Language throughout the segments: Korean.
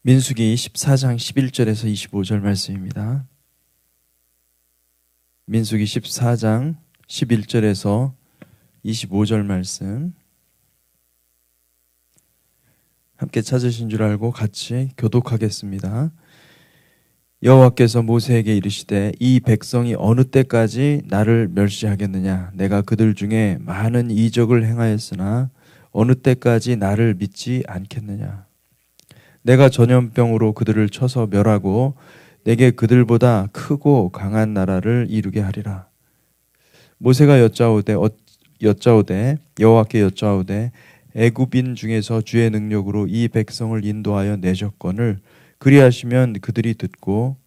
민수기 14장 11절에서 25절 말씀입니다. 민수기 14장 11절에서 25절 말씀 함께 찾으신 줄 알고 같이 교독하겠습니다. 여호와께서 모세에게 이르시되 이 백성이 어느 때까지 나를 멸시하겠느냐? 내가 그들 중에 많은 이적을 행하였으나 어느 때까지 나를 믿지 않겠느냐? 내가 전염병으로 그들을 쳐서 멸하고 내게 그들보다 크고 강한 나라를 이루게 하리라. 모세가 여짜오되 여호와께 여짜오되 애굽인 중에서 주의 능력으로 이 백성을 인도하여 내셨거늘 그리하시면 그들이 듣고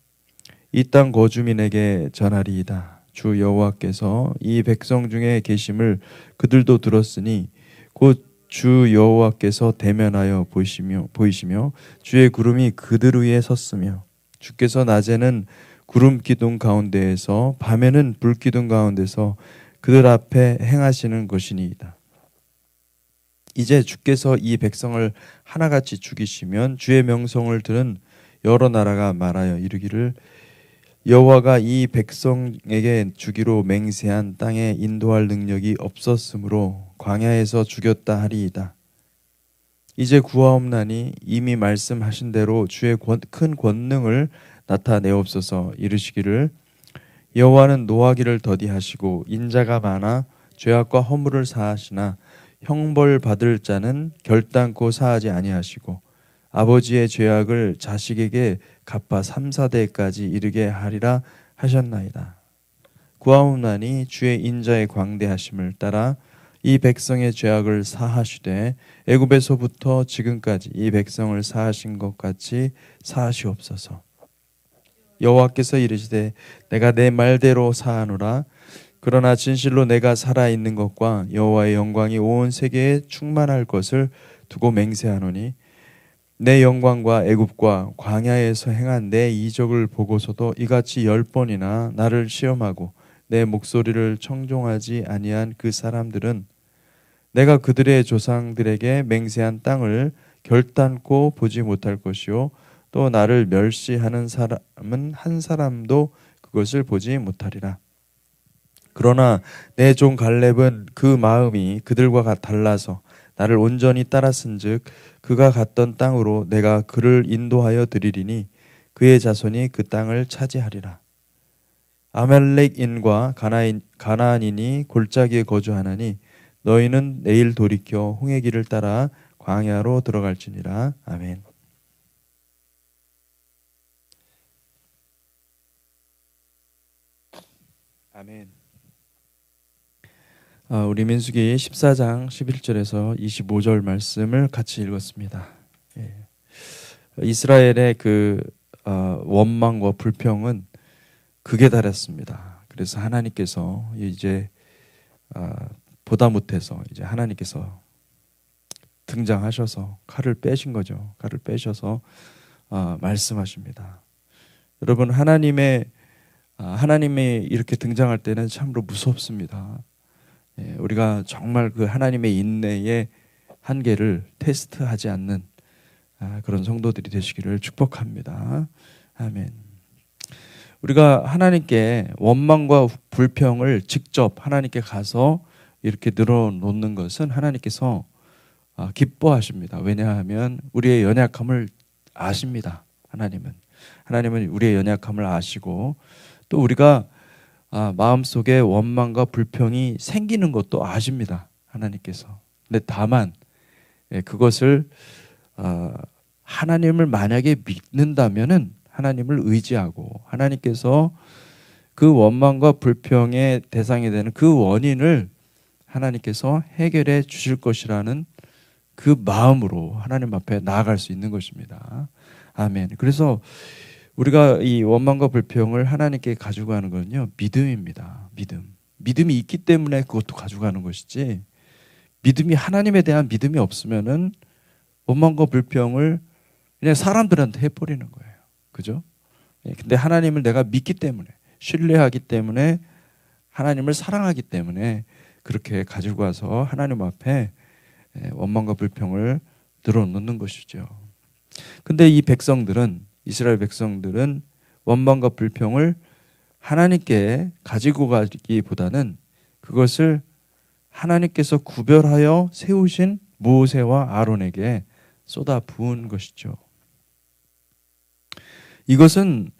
이 땅 거주민에게 전하리이다. 주 여호와께서 이 백성 중에 계심을 그들도 들었으니 곧 주 여호와께서 대면하여 보이시며 주의 구름이 그들 위에 섰으며 주께서 낮에는 구름 기둥 가운데에서 밤에는 불 기둥 가운데서 그들 앞에 행하시는 것이니이다. 이제 주께서 이 백성을 하나같이 죽이시면 주의 명성을 들은 여러 나라가 말하여 이르기를 여호와가 이 백성에게 주기로 맹세한 땅에 인도할 능력이 없었으므로 광야에서 죽였다 하리이다. 이제 구하옵나니 이미 말씀하신 대로 주의 큰 권능을 나타내옵소서. 이르시기를 여호와는 노하기를 더디하시고 인자가 많아 죄악과 허물을 사하시나 형벌 받을 자는 결단코 사하지 아니하시고 아버지의 죄악을 자식에게 갚아 3, 4대까지 이르게 하리라 하셨나이다. 구하옵나니 주의 인자의 광대하심을 따라 이 백성의 죄악을 사하시되 애굽에서부터 지금까지 이 백성을 사하신 것 같이 사하시옵소서. 여호와께서 이르시되 내가 내 말대로 사하노라. 그러나 진실로 내가 살아있는 것과 여호와의 영광이 온 세계에 충만할 것을 두고 맹세하노니 내 영광과 애굽과 광야에서 행한 내 이적을 보고서도 이같이 10번이나 나를 시험하고 내 목소리를 청종하지 아니한 그 사람들은 내가 그들의 조상들에게 맹세한 땅을 결단코 보지 못할 것이요 또 나를 멸시하는 사람은 한 사람도 그것을 보지 못하리라. 그러나 내 종 갈렙은 그 마음이 그들과 달라서 나를 온전히 따랐은즉 그가 갔던 땅으로 내가 그를 인도하여 드리리니 그의 자손이 그 땅을 차지하리라. 아말렉인과 가나안인이 골짜기에 거주하나니 너희는 내일 돌이켜 홍해 길을 따라 광야로 들어갈지니라. 아멘. 아멘. 우리 민수기 14장 11절에서 25절 말씀을 같이 읽었습니다. 이스라엘의 그 원망과 불평은 극에 달했습니다. 그래서 하나님께서 이제 보다 못해서 이제 하나님께서 등장하셔서 칼을 빼신 거죠. 칼을 빼셔서 말씀하십니다. 여러분 하나님이 이렇게 등장할 때는 참으로 무섭습니다. 우리가 정말 그 하나님의 인내의 한계를 테스트하지 않는 그런 성도들이 되시기를 축복합니다. 아멘. 우리가 하나님께 원망과 불평을 직접 하나님께 가서 이렇게 늘어놓는 것은 하나님께서 기뻐하십니다. 왜냐하면 우리의 연약함을 아십니다. 하나님은 우리의 연약함을 아시고 또 우리가 마음속에 원망과 불평이 생기는 것도 아십니다. 하나님께서. 근데 다만 그것을 하나님을 만약에 믿는다면은 하나님을 의지하고 하나님께서 그 원망과 불평의 대상이 되는 그 원인을 하나님께서 해결해 주실 것이라는 그 마음으로 하나님 앞에 나아갈 수 있는 것입니다. 아멘. 그래서 우리가 이 원망과 불평을 하나님께 가져가는 것은요, 믿음입니다. 믿음이 있기 때문에 그것도 가져가는 것이지, 믿음이 하나님에 대한 믿음이 없으면은 원망과 불평을 그냥 사람들한테 해버리는 거예요. 그죠? 근데 하나님을 내가 믿기 때문에, 신뢰하기 때문에, 하나님을 사랑하기 때문에 그렇게 가지고 와서 하나님 앞에 원망과 불평을 늘어놓는 것이죠. 근데 이 백성들은, 이스라엘 백성들은 원망과 불평을 하나님께 가지고 가기보다는 그것을 하나님께서 구별하여 세우신 모세와 아론에게 쏟아 부은 것이죠. 이것은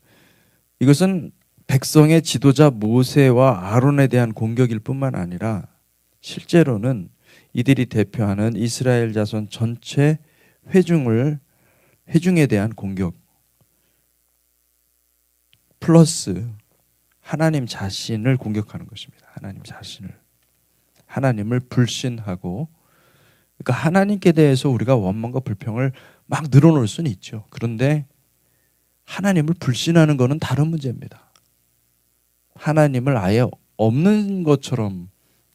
백성의 지도자 모세와 아론에 대한 공격일 뿐만 아니라 실제로는 이들이 대표하는 이스라엘 자손 전체 회중에 대한 공격 플러스 하나님 자신을 공격하는 것입니다. 하나님 자신을. 하나님을 불신하고, 그러니까 하나님께 대해서 우리가 원망과 불평을 막 늘어놓을 수는 있죠. 그런데 하나님을 불신하는 것은 다른 문제입니다. 하나님을 아예 없는 것처럼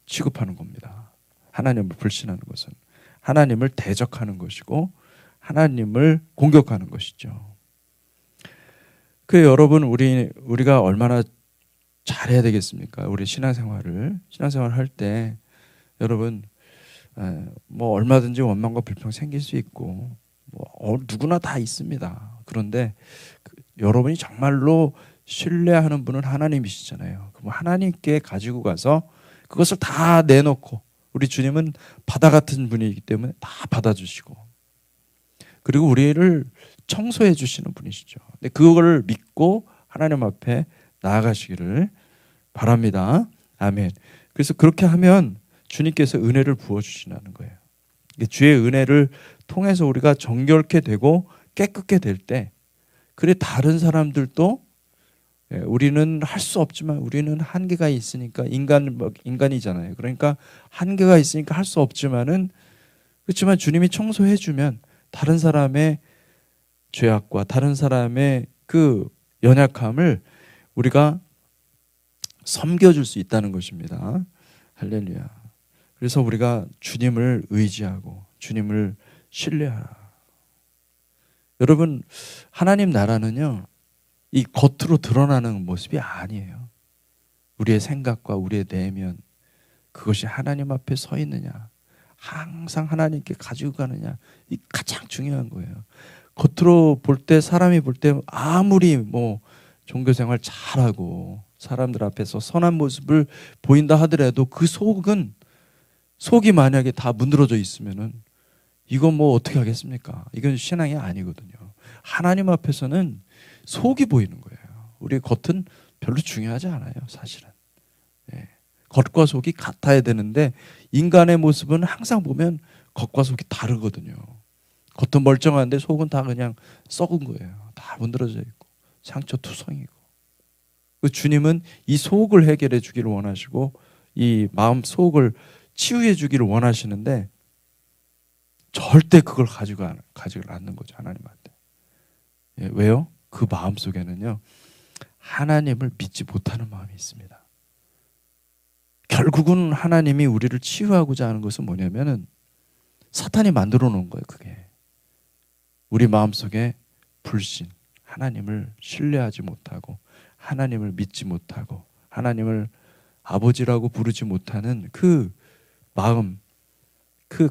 취급하는 겁니다. 하나님을 불신하는 것은 하나님을 대적하는 것이고 하나님을 공격하는 것이죠. 여러분, 우리가 얼마나 잘해야 되겠습니까? 우리 신앙생활을 할 때 여러분, 뭐 얼마든지 원망과 불평 생길 수 있고 누구나 다 있습니다. 그런데 여러분이 정말로 신뢰하는 분은 하나님이시잖아요. 그럼 하나님께 가지고 가서 그것을 다 내놓고, 우리 주님은 바다 같은 분이기 때문에 다 받아주시고, 그리고 우리를 청소해 주시는 분이시죠. 근데 그거를 믿고 하나님 앞에 나아가시기를 바랍니다. 아멘. 그래서 그렇게 하면 주님께서 은혜를 부어주시는 거예요. 주의 은혜를 통해서 우리가 정결케 되고 깨끗게 될 때, 그래 다른 사람들도, 우리는 할 수 없지만 우리는 한계가 있으니까, 인간이잖아요. 그러니까 한계가 있으니까 할 수 없지만은, 그렇지만 주님이 청소해 주면 다른 사람의 죄악과 다른 사람의 그 연약함을 우리가 섬겨줄 수 있다는 것입니다. 할렐루야. 그래서 우리가 주님을 의지하고 주님을 신뢰하라. 여러분, 하나님 나라는요, 이 겉으로 드러나는 모습이 아니에요. 우리의 생각과 우리의 내면, 그것이 하나님 앞에 서 있느냐, 항상 하나님께 가지고 가느냐, 이 가장 중요한 거예요. 겉으로 볼 때, 사람이 볼 때 아무리 뭐 종교생활 잘하고 사람들 앞에서 선한 모습을 보인다 하더라도 그 속이 만약에 다 문드러져 있으면은 이건 뭐 어떻게 하겠습니까? 이건 신앙이 아니거든요. 하나님 앞에서는 속이 보이는 거예요. 우리 겉은 별로 중요하지 않아요, 사실은. 겉과 속이 같아야 되는데 인간의 모습은 항상 보면 겉과 속이 다르거든요. 겉은 멀쩡한데 속은 다 그냥 썩은 거예요. 다 문드러져 있고 상처 투성이고. 주님은 이 속을 해결해 주기를 원하시고 이 마음 속을 치유해 주기를 원하시는데 절대 그걸 가지고 않는 거죠, 하나님한테. 왜요? 그 마음 속에는요, 하나님을 믿지 못하는 마음이 있습니다. 결국은 하나님이 우리를 치유하고자 하는 것은 뭐냐면은 사탄이 만들어 놓은 거예요, 그게. 우리 마음속에 불신, 하나님을 신뢰하지 못하고 하나님을 믿지 못하고 하나님을 아버지라고 부르지 못하는 그 마음, 그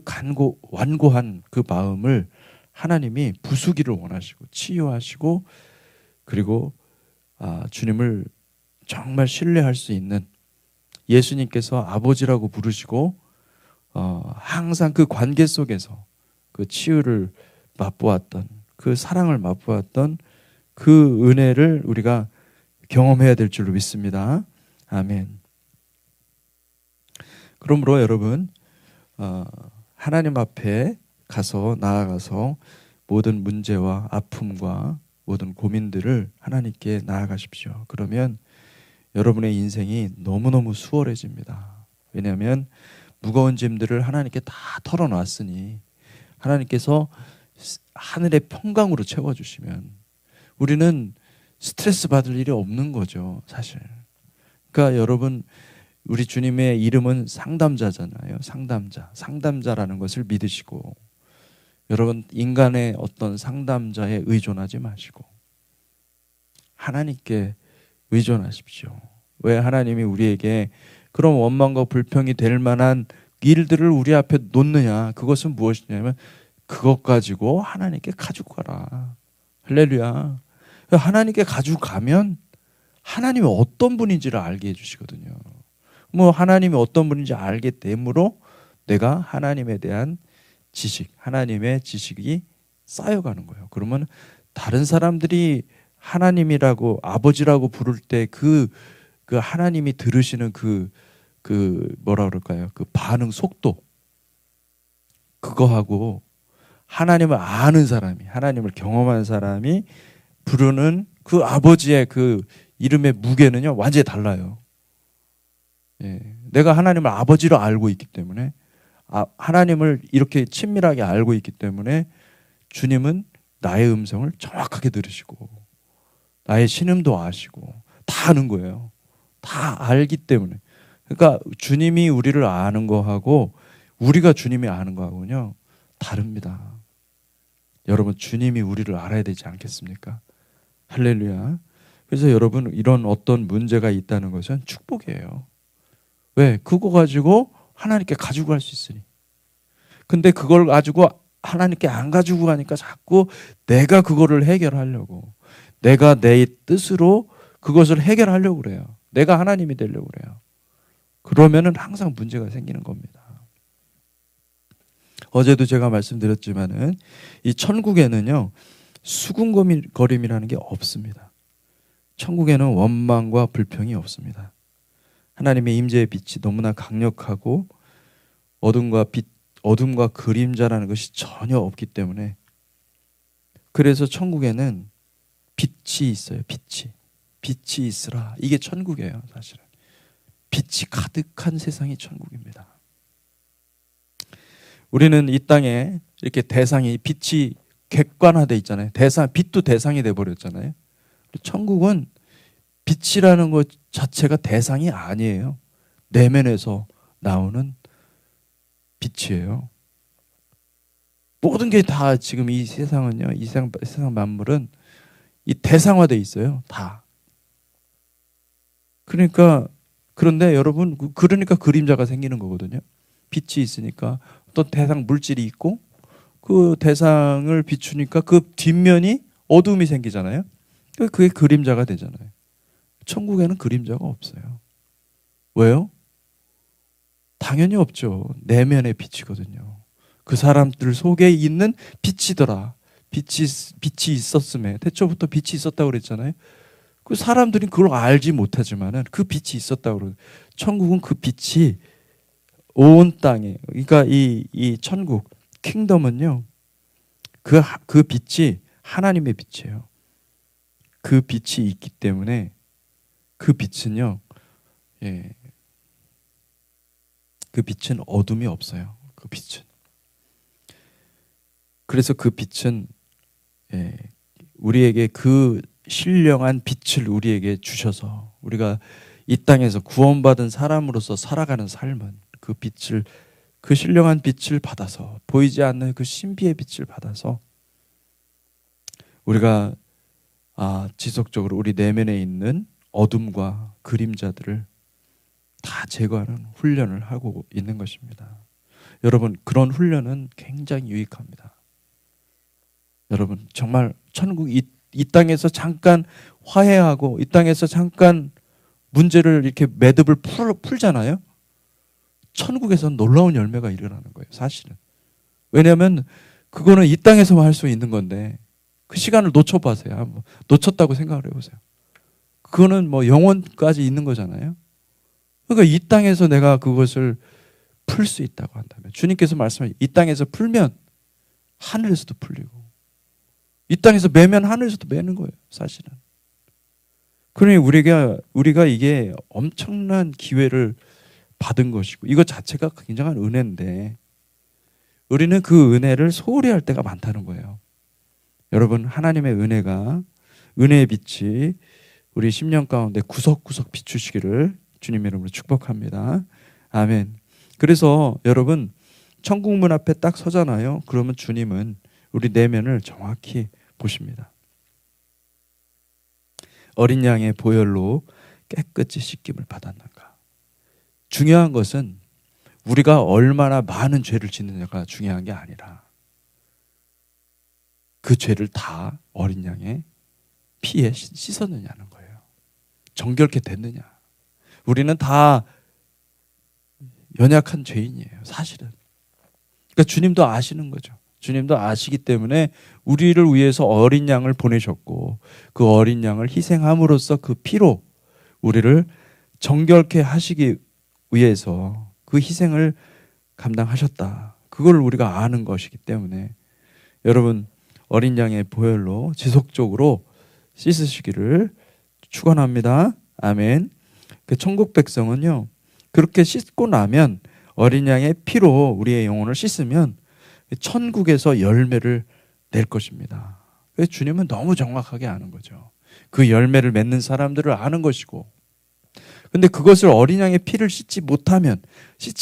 완고한 그 마음을 하나님이 부수기를 원하시고 치유하시고, 그리고 주님을 정말 신뢰할 수 있는, 예수님께서 아버지라고 부르시고 항상 그 관계 속에서 그 치유를 맛보았던, 그 사랑을 맛보았던 그 은혜를 우리가 경험해야 될 줄로 믿습니다. 아멘. 그러므로 여러분, 하나님 앞에 나아가서 모든 문제와 아픔과 모든 고민들을 하나님께 나아가십시오. 그러면 여러분의 인생이 너무너무 수월해집니다. 왜냐하면 무거운 짐들을 하나님께 다 털어놨으니 하나님께서 하늘의 평강으로 채워주시면 우리는 스트레스 받을 일이 없는 거죠, 사실. 그러니까 여러분, 우리 주님의 이름은 상담자잖아요. 상담자라는 것을 믿으시고, 여러분, 인간의 어떤 상담자에 의존하지 마시고 하나님께 의존하십시오. 왜 하나님이 우리에게 그런 원망과 불평이 될 만한 일들을 우리 앞에 놓느냐? 그것은 무엇이냐면 그것 가지고 하나님께 가지고 가라. 할렐루야. 하나님께 가지고 가면 하나님이 어떤 분인지를 알게 해주시거든요. 뭐 하나님이 어떤 분인지 알게 되므로 내가 하나님에 대한 지식, 하나님의 지식이 쌓여가는 거예요. 그러면 다른 사람들이 하나님이라고 아버지라고 부를 때 그 하나님이 들으시는 그 뭐라 그럴까요? 그 반응 속도, 그거하고 하나님을 아는 사람이, 하나님을 경험한 사람이 부르는 그 아버지의 그 이름의 무게는요 완전히 달라요. 예, 내가 하나님을 아버지로 알고 있기 때문에, 하나님을 이렇게 친밀하게 알고 있기 때문에 주님은 나의 음성을 정확하게 들으시고 나의 신음도 아시고 다 아는 거예요. 다 알기 때문에. 그러니까 주님이 우리를 아는 거하고 우리가 주님이 아는 거하고는요 다릅니다. 여러분, 주님이 우리를 알아야 되지 않겠습니까? 할렐루야. 그래서 여러분, 이런 어떤 문제가 있다는 것은 축복이에요. 왜? 그거 가지고 하나님께 가지고 갈 수 있으니. 근데 그걸 가지고 하나님께 안 가지고 가니까 자꾸 내가 그거를 해결하려고, 내가 내 뜻으로 그것을 해결하려고 그래요. 내가 하나님이 되려고 그래요. 그러면은 항상 문제가 생기는 겁니다. 어제도 제가 말씀드렸지만은 이 천국에는요 수군거림이라는 게 없습니다. 천국에는 원망과 불평이 없습니다. 하나님의 임재의 빛이 너무나 강력하고 어둠과 그림자라는 것이 전혀 없기 때문에, 그래서 천국에는 빛이 있어요. 빛이 있으라. 이게 천국이에요. 사실은 빛이 가득한 세상이 천국입니다. 우리는 이 땅에 이렇게 대상이, 빛이 객관화돼 있잖아요. 빛도 대상이 돼 버렸잖아요. 천국은 빛이라는 것 자체가 대상이 아니에요. 내면에서 나오는 빛이에요. 모든 게 다 지금 이 세상은요, 이 세상 만물은 이 대상화돼 있어요. 다. 그런데 여러분, 그러니까 그림자가 생기는 거거든요. 빛이 있으니까 어떤 대상 물질이 있고 그 대상을 비추니까 그 뒷면이 어둠이 생기잖아요. 그게 그림자가 되잖아요. 천국에는 그림자가 없어요. 왜요? 당연히 없죠. 내면의 빛이거든요. 그 사람들 속에 있는 빛이더라. 빛이 있었음에, 태초부터 빛이 있었다고 그랬잖아요. 그 사람들이 그걸 알지 못하지만은 그 빛이 있었다고 그래요. 천국은 그 빛이 온 땅에, 그러니까 이 천국 킹덤은요, 그 빛이 하나님의 빛이에요. 그 빛이 있기 때문에 그 빛은요, 그 빛은 어둠이 없어요. 그 빛은. 그래서 그 빛은 우리에게 그 신령한 빛을 우리에게 주셔서 우리가 이 땅에서 구원받은 사람으로서 살아가는 삶은 그 빛을, 그 신령한 빛을 받아서, 보이지 않는 그 신비의 빛을 받아서 우리가 지속적으로 우리 내면에 있는 어둠과 그림자들을 다 제거하는 훈련을 하고 있는 것입니다. 여러분, 그런 훈련은 굉장히 유익합니다. 여러분, 정말 천국, 이 땅에서 잠깐 화해하고 이 땅에서 잠깐 문제를 이렇게 매듭을 풀잖아요. 천국에서는 놀라운 열매가 일어나는 거예요. 사실은. 왜냐하면 그거는 이 땅에서만 할 수 있는 건데 그 시간을 놓쳐보세요. 놓쳤다고 생각을 해보세요. 그거는 뭐 영원까지 있는 거잖아요. 그러니까 이 땅에서 내가 그것을 풀 수 있다고 한다면, 주님께서 말씀하신 이 땅에서 풀면 하늘에서도 풀리고, 이 땅에서 매면 하늘에서도 매는 거예요. 사실은. 그러니 우리가 이게 엄청난 기회를 받은 것이고, 이것 자체가 굉장한 은혜인데 우리는 그 은혜를 소홀히 할 때가 많다는 거예요. 여러분, 하나님의 은혜의 빛이 우리 심령 가운데 구석구석 비추시기를 주님의 이름으로 축복합니다. 아멘. 그래서 여러분, 천국 문 앞에 딱 서잖아요. 그러면 주님은 우리 내면을 정확히 보십니다. 어린 양의 보혈로 깨끗이 씻김을 받았는가. 중요한 것은 우리가 얼마나 많은 죄를 짓느냐가 중요한 게 아니라 그 죄를 다 어린 양의 피에 씻었느냐는 거예요. 정결케 됐느냐. 우리는 다 연약한 죄인이에요, 사실은. 그러니까 주님도 아시는 거죠. 주님도 아시기 때문에 우리를 위해서 어린 양을 보내셨고, 그 어린 양을 희생함으로써 그 피로 우리를 정결케 하시기 위해서 그 희생을 감당하셨다. 그걸 우리가 아는 것이기 때문에 여러분, 어린 양의 보혈로 지속적으로 씻으시기를 축원합니다. 아멘. 그 천국 백성은요, 그렇게 씻고 나면, 어린 양의 피로 우리의 영혼을 씻으면 천국에서 열매를 낼 것입니다. 그래서 주님은 너무 정확하게 아는 거죠. 그 열매를 맺는 사람들을 아는 것이고, 근데 그것을 어린 양의 피를 씻지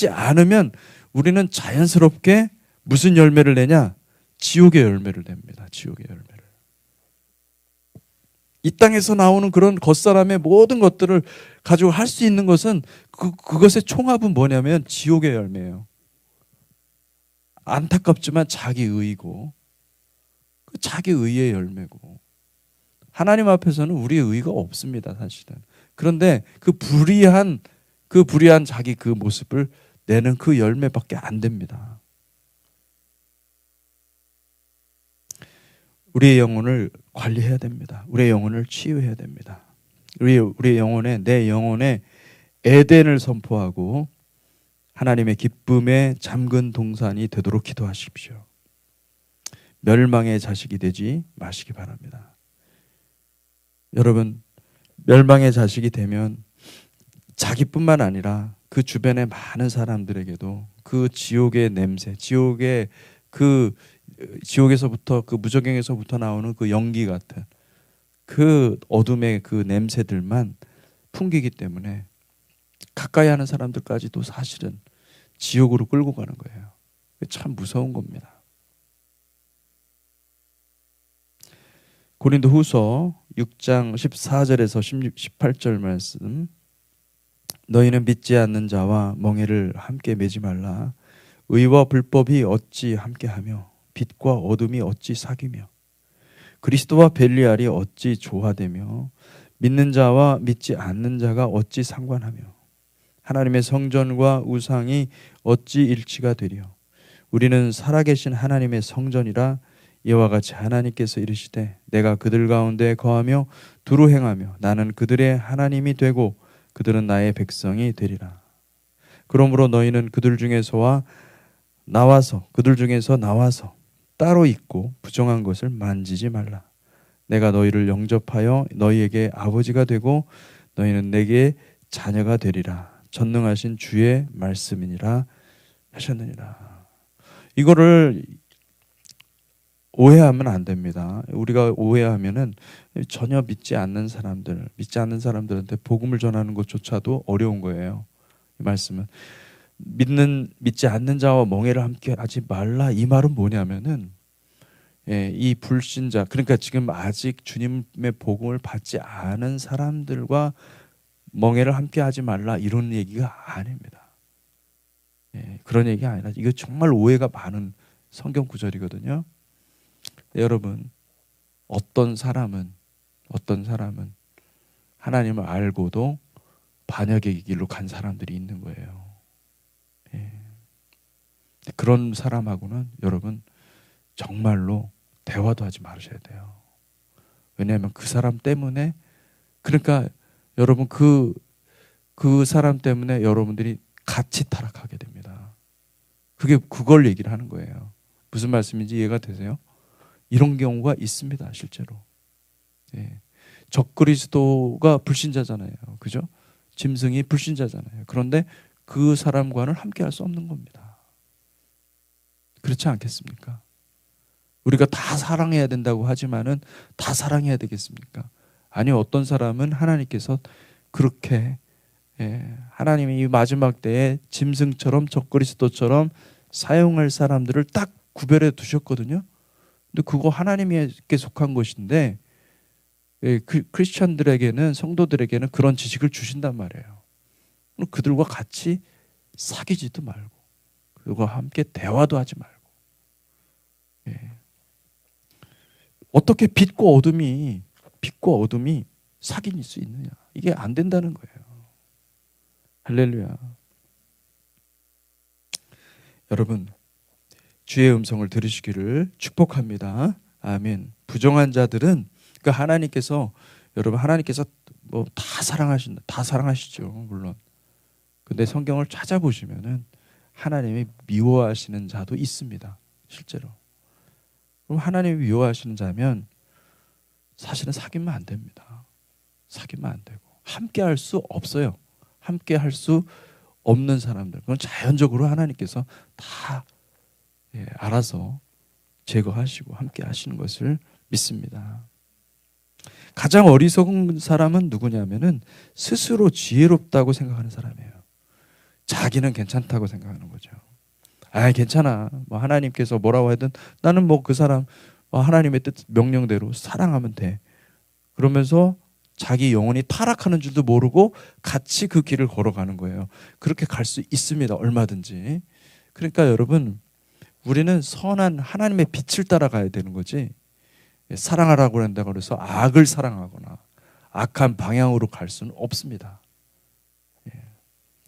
않으면 우리는 자연스럽게 무슨 열매를 내냐? 지옥의 열매를 냅니다. 지옥의 열매를. 이 땅에서 나오는 그런 겉사람의 모든 것들을 가지고 할 수 있는 것은 그것의 총합은 뭐냐면 지옥의 열매예요. 안타깝지만 자기 의이고, 자기 의의 열매고, 하나님 앞에서는 우리의 의가 없습니다, 사실은. 그런데 그 불의한 자기 그 모습을 내는 그 열매밖에 안 됩니다. 우리의 영혼을 관리해야 됩니다. 우리의 영혼을 치유해야 됩니다. 우리의 영혼에, 내 영혼에 에덴을 선포하고 하나님의 기쁨에 잠근 동산이 되도록 기도하십시오. 멸망의 자식이 되지 마시기 바랍니다. 여러분, 멸망의 자식이 되면 자기뿐만 아니라 그 주변의 많은 사람들에게도 그 지옥의 냄새, 지옥에서부터, 그 무저갱에서부터 나오는 그 연기 같은 그 어둠의 그 냄새들만 풍기기 때문에 가까이 하는 사람들까지도 사실은 지옥으로 끌고 가는 거예요. 참 무서운 겁니다. 고린도후서 6장 14절에서 18절 말씀. 너희는 믿지 않는 자와 멍에를 함께 매지 말라. 의와 불법이 어찌 함께하며 빛과 어둠이 어찌 사귀며 그리스도와 벨리알이 어찌 조화되며 믿는 자와 믿지 않는 자가 어찌 상관하며 하나님의 성전과 우상이 어찌 일치가 되리요. 우리는 살아계신 하나님의 성전이라. 이와 같이 하나님께서 이르시되 내가 그들 가운데 거하며 두루 행하며 나는 그들의 하나님이 되고 그들은 나의 백성이 되리라. 그러므로 너희는 그들 중에서 나와서 따로 있고 부정한 것을 만지지 말라. 내가 너희를 영접하여 너희에게 아버지가 되고 너희는 내게 자녀가 되리라. 전능하신 주의 말씀이니라 하셨느니라. 이거를 오해하면 안 됩니다. 우리가 오해하면은 전혀 믿지 않는 사람들한테 복음을 전하는 것조차도 어려운 거예요. 이 말씀은 믿지 않는 자와 멍에를 함께 하지 말라. 이 말은 뭐냐면은 이 불신자, 그러니까 지금 아직 주님의 복음을 받지 않은 사람들과 멍에를 함께 하지 말라, 이런 얘기가 아닙니다. 그런 얘기가 아니라 이거 정말 오해가 많은 성경 구절이거든요. 여러분, 어떤 사람은 하나님을 알고도 반역의 길로 간 사람들이 있는 거예요. 그런 사람하고는 여러분 정말로 대화도 하지 말으셔야 돼요. 왜냐하면 그 사람 때문에, 그러니까 여러분 그 사람 때문에 여러분들이 같이 타락하게 됩니다. 그걸 얘기를 하는 거예요. 무슨 말씀인지 이해가 되세요? 이런 경우가 있습니다, 실제로. 적그리스도가 불신자잖아요, 그죠? 짐승이 불신자잖아요. 그런데 그 사람과는 함께할 수 없는 겁니다. 그렇지 않겠습니까? 우리가 다 사랑해야 된다고 하지만은 다 사랑해야 되겠습니까? 아니, 어떤 사람은 하나님께서 그렇게 하나님이 이 마지막 때에 짐승처럼 적그리스도처럼 사용할 사람들을 딱 구별해 두셨거든요. 근데 그거 하나님께 속한 것인데 크리스천들에게는, 성도들에게는 그런 지식을 주신단 말이에요. 그들과 같이 사귀지도 말고 그들과 함께 대화도 하지 말고. 어떻게 빛과 어둠이 사귈 수 있느냐? 이게 안 된다는 거예요. 할렐루야. 여러분, 주의 음성을 들으시기를 축복합니다. 아멘. 부정한 자들은 하나님께서 뭐 다 사랑하시죠, 물론. 근데 성경을 찾아보시면은 하나님이 미워하시는 자도 있습니다, 실제로. 그럼 하나님이 미워하시는 자면 사실은 사귀면 안 됩니다. 사귀면 안 되고 함께 할 수 없어요. 함께 할 수 없는 사람들, 그건 자연적으로 하나님께서 다 알아서 제거하시고 함께 하시는 것을 믿습니다. 가장 어리석은 사람은 누구냐면은 스스로 지혜롭다고 생각하는 사람이에요. 자기는 괜찮다고 생각하는 거죠. 괜찮아. 뭐 하나님께서 뭐라고 하든 나는 뭐 그 사람 하나님의 뜻 명령대로 사랑하면 돼. 그러면서 자기 영혼이 타락하는 줄도 모르고 같이 그 길을 걸어가는 거예요. 그렇게 갈 수 있습니다. 얼마든지. 그러니까 여러분, 우리는 선한 하나님의 빛을 따라가야 되는 거지, 사랑하라고 한다고 해서 악을 사랑하거나 악한 방향으로 갈 수는 없습니다.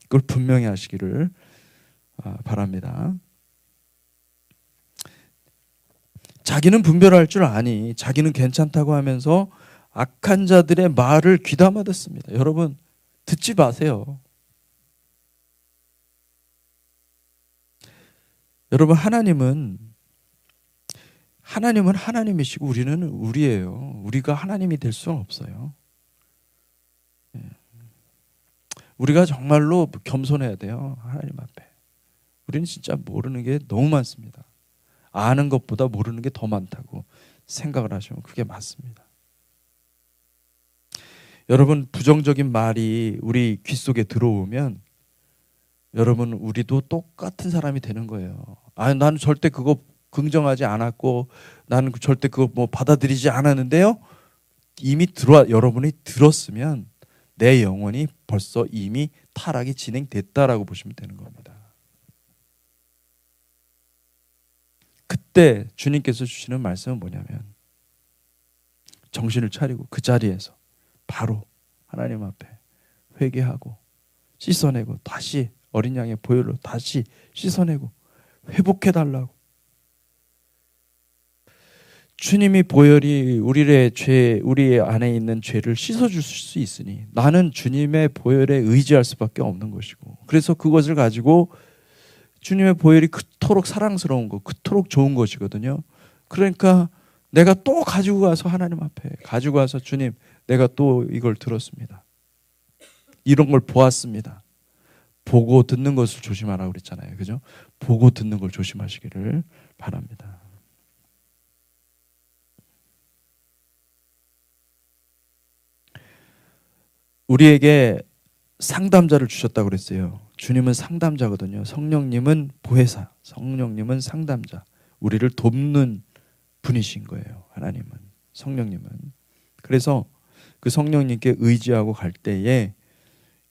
그걸 분명히 하시기를 바랍니다. 자기는 분별할 줄 아니 자기는 괜찮다고 하면서 악한 자들의 말을 귀담아 듣습니다. 여러분, 듣지 마세요. 여러분, 하나님은 하나님이시고 우리는 우리예요. 우리가 하나님이 될 수는 없어요. 우리가 정말로 겸손해야 돼요, 하나님 앞에. 우리는 진짜 모르는 게 너무 많습니다. 아는 것보다 모르는 게 더 많다고 생각을 하시면 그게 맞습니다. 여러분, 부정적인 말이 우리 귀 속에 들어오면 여러분, 우리도 똑같은 사람이 되는 거예요. 나는 절대 그거 긍정하지 않았고 나는 절대 그거 뭐 받아들이지 않았는데요. 이미 여러분이 들었으면 내 영혼이 벌써 이미 타락이 진행됐다라고 보시면 되는 겁니다. 그때 주님께서 주시는 말씀은 뭐냐면, 정신을 차리고 그 자리에서 바로 하나님 앞에 회개하고 씻어내고 다시 어린 양의 보혈로 다시 씻어내고 회복해달라고. 주님이 보혈이 우리 안에 있는 죄를 씻어줄 수 있으니 나는 주님의 보혈에 의지할 수밖에 없는 것이고, 그래서 그것을 가지고 주님의 보혈이 그토록 사랑스러운 것, 그토록 좋은 것이거든요. 그러니까 내가 또 가지고 가서 하나님 앞에 가지고 가서, 주님, 내가 또 이걸 들었습니다. 이런 걸 보았습니다. 보고 듣는 것을 조심하라고 그랬잖아요. 그죠? 보고 듣는 걸 조심하시기를 바랍니다. 우리에게 상담자를 주셨다고 그랬어요. 주님은 상담자거든요. 성령님은 보혜사, 성령님은 상담자. 우리를 돕는 분이신 거예요. 하나님은, 성령님은. 그래서 그 성령님께 의지하고 갈 때에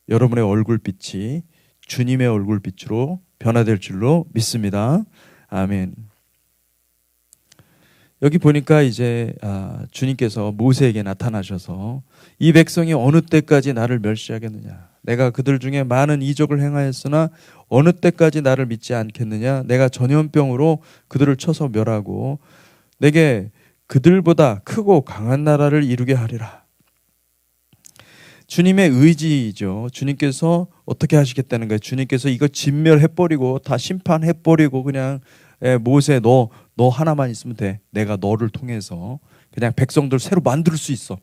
여러분의 얼굴빛이 주님의 얼굴빛으로 변화될 줄로 믿습니다. 아멘. 여기 보니까 이제 주님께서 모세에게 나타나셔서 이 백성이 어느 때까지 나를 멸시하겠느냐, 내가 그들 중에 많은 이적을 행하였으나 어느 때까지 나를 믿지 않겠느냐, 내가 전염병으로 그들을 쳐서 멸하고 내게 그들보다 크고 강한 나라를 이루게 하리라. 주님의 의지이죠. 주님께서 어떻게 하시겠다는 거예요? 주님께서 이거 진멸해버리고 다 심판해버리고 그냥 모세 너 하나만 있으면 돼. 내가 너를 통해서 그냥 백성들 새로 만들 수 있어.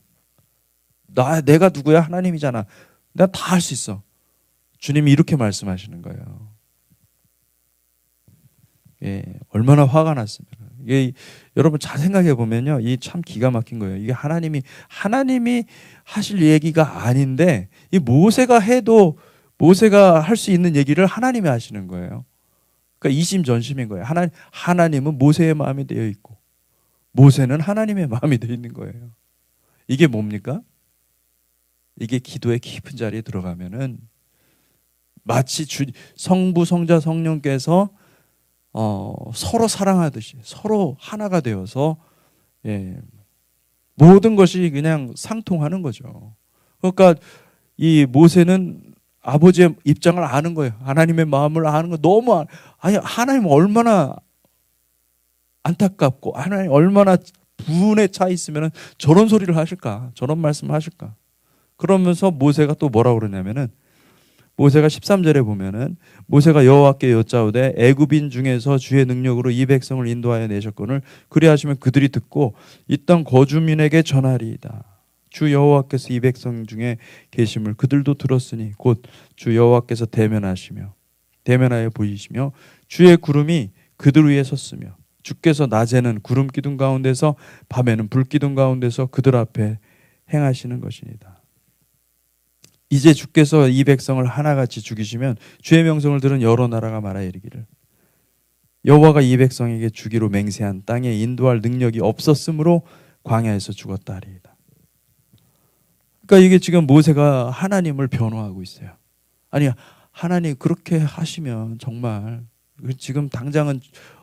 내가 누구야? 하나님이잖아. 내가 다 할 수 있어. 주님이 이렇게 말씀하시는 거예요. 얼마나 화가 났습니까? 여러분 잘 생각해 보면요, 이 참 기가 막힌 거예요. 이게 하나님이 하실 얘기가 아닌데, 이 모세가 할 수 있는 얘기를 하나님이 하시는 거예요. 그러니까 이심전심인 거예요. 하나님은 모세의 마음이 되어 있고 모세는 하나님의 마음이 되어 있는 거예요. 이게 뭡니까? 이게 기도의 깊은 자리에 들어가면은 마치 성부, 성자, 성령께서 서로 사랑하듯이 서로 하나가 되어서 모든 것이 그냥 상통하는 거죠. 그러니까 이 모세는 아버지의 입장을 아는 거예요. 하나님의 마음을 아는 거 너무 아니 하나님 얼마나 안타깝고 하나님 얼마나 분에 차 있으면 저런 소리를 하실까? 저런 말씀을 하실까? 그러면서 모세가 또 뭐라고 그러냐면은 모세가 13절에 보면은 모세가 여호와께 여짜오되 애굽인 중에서 주의 능력으로 이 백성을 인도하여 내셨거늘 그리하시면 그들이 듣고 이 땅 거주민에게 전하리이다. 주 여호와께서 이 백성 중에 계심을 그들도 들었으니 곧 주 여호와께서 대면하여 보이시며 주의 구름이 그들 위에 섰으며 주께서 낮에는 구름 기둥 가운데서 밤에는 불 기둥 가운데서 그들 앞에 행하시는 것이니다. 이제 주께서 이 백성을 하나같이 죽이시면 주의 명성을 들은 여러 나라가 말하여 이르기를 여호와가 이 백성에게 주기로 맹세한 땅에 인도할 능력이 없었으므로 광야에서 죽었다 하리이다. 그러니까 이게 지금 모세가 하나님을 변호하고 있어요. 아니 하나님 그렇게 하시면 정말 지금 당장은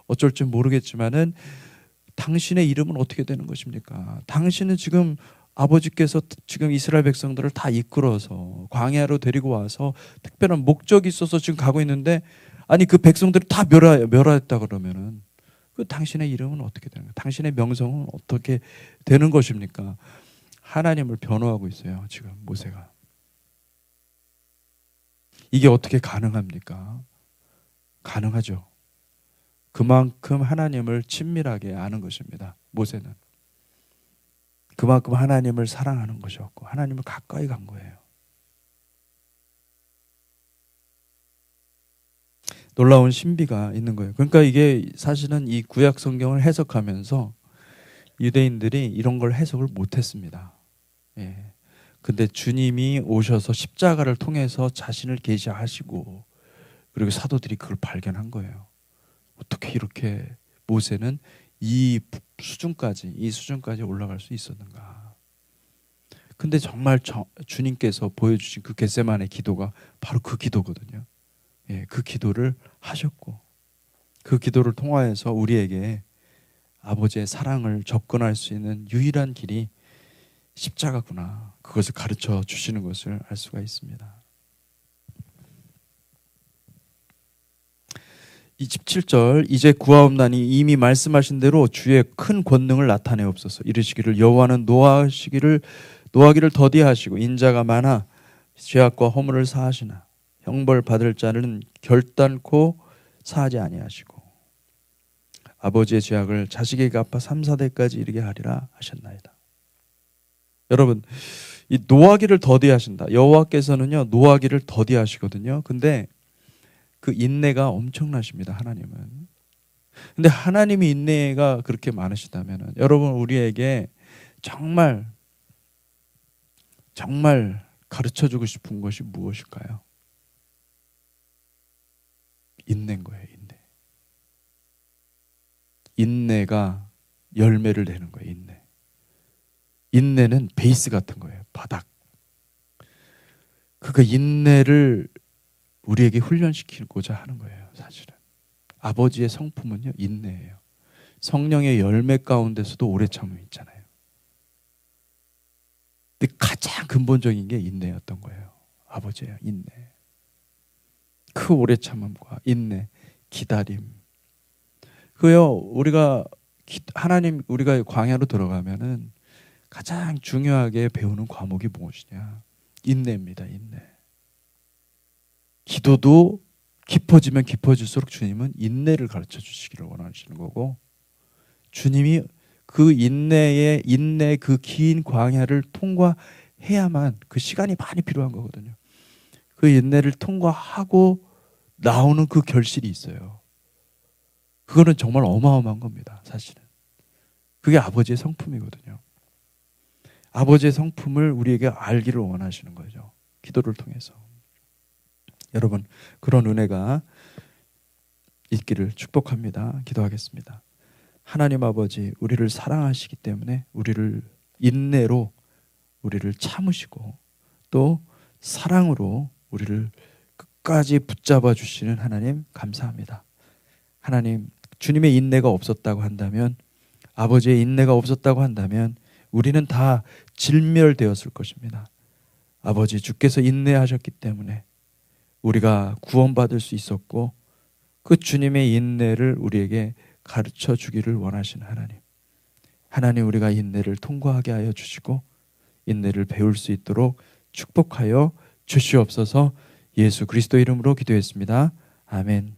어쩔 줄 모르겠지만은 당신의 이름은 어떻게 되는 것입니까? 당신은 지금 아버지께서 지금 이스라엘 백성들을 다 이끌어서 광야로 데리고 와서 특별한 목적이 있어서 지금 가고 있는데 아니 그 백성들을 다 멸하였다 그러면은 그 당신의 이름은 어떻게 되는 거예요? 당신의 명성은 어떻게 되는 것입니까? 하나님을 변호하고 있어요. 지금 모세가. 이게 어떻게 가능합니까? 가능하죠. 그만큼 하나님을 친밀하게 아는 것입니다. 모세는. 그만큼 하나님을 사랑하는 것이었고 하나님을 가까이 간 거예요. 놀라운 신비가 있는 거예요. 그러니까 이게 사실은 이 구약 성경을 해석하면서 유대인들이 이런 걸 해석을 못했습니다. 예. 근데 주님이 오셔서 십자가를 통해서 자신을 계시하시고 그리고 사도들이 그걸 발견한 거예요. 어떻게 이렇게 모세는 이 수준까지 올라갈 수 있었는가. 근데 정말 주님께서 보여주신 그 겟세마네 기도가 바로 그 기도거든요. 예, 그 기도를 하셨고 그 기도를 통하여서 우리에게 아버지의 사랑을 접근할 수 있는 유일한 길이 십자가구나. 그것을 가르쳐 주시는 것을 알 수가 있습니다. 27절 이제 구하옵나니 이미 말씀하신 대로 주의 큰 권능을 나타내옵소서. 이르시기를 여호와는 노하기를 더디하시고 인자가 많아 죄악과 허물을 사하시나 형벌 받을 자는 결단코 사하지 아니하시고 아버지의 죄악을 자식에게 갚아 3, 4대까지 이르게 하리라 하셨나이다. 여러분 이 노하기를 더디하신다. 여호와께서는요 노하기를 더디하시거든요. 근데 그 인내가 엄청나십니다. 하나님은. 근데 하나님의 인내가 그렇게 많으시다면 여러분 우리에게 정말 가르쳐주고 싶은 것이 무엇일까요? 인내인 거예요. 인내가 열매를 내는 거예요. 인내는 베이스 같은 거예요. 바닥. 그러니까 인내를 우리에게 훈련시키고자 하는 거예요. 사실은 아버지의 성품은요 인내예요. 성령의 열매 가운데서도 오래 참음이 있잖아요. 근데 가장 근본적인 게 인내였던 거예요. 아버지예요. 인내. 그 오래 참음과 인내, 기다림. 그요 우리가 광야로 들어가면은 가장 중요하게 배우는 과목이 무엇이냐? 인내입니다. 인내. 기도도 깊어지면 깊어질수록 주님은 인내를 가르쳐 주시기를 원하시는 거고 주님이 그 인내 그 긴 광야를 통과해야만 그 시간이 많이 필요한 거거든요. 그 인내를 통과하고 나오는 그 결실이 있어요. 그거는 정말 어마어마한 겁니다. 사실은. 그게 아버지의 성품이거든요. 아버지의 성품을 우리에게 알기를 원하시는 거죠. 기도를 통해서. 여러분 그런 은혜가 있기를 축복합니다. 기도하겠습니다. 하나님 아버지 우리를 사랑하시기 때문에 우리를 인내로 우리를 참으시고 또 사랑으로 우리를 끝까지 붙잡아 주시는 하나님 감사합니다. 하나님 주님의 인내가 없었다고 한다면 아버지의 인내가 없었다고 한다면 우리는 다 진멸되었을 것입니다. 아버지, 주께서 인내하셨기 때문에 우리가 구원받을 수 있었고, 그 주님의 인내를 우리에게 가르쳐 주기를 원하시는 하나님. 하나님, 우리가 인내를 통과하게 하여 주시고 인내를 배울 수 있도록 축복하여 주시옵소서. 예수 그리스도 이름으로 기도했습니다. 아멘.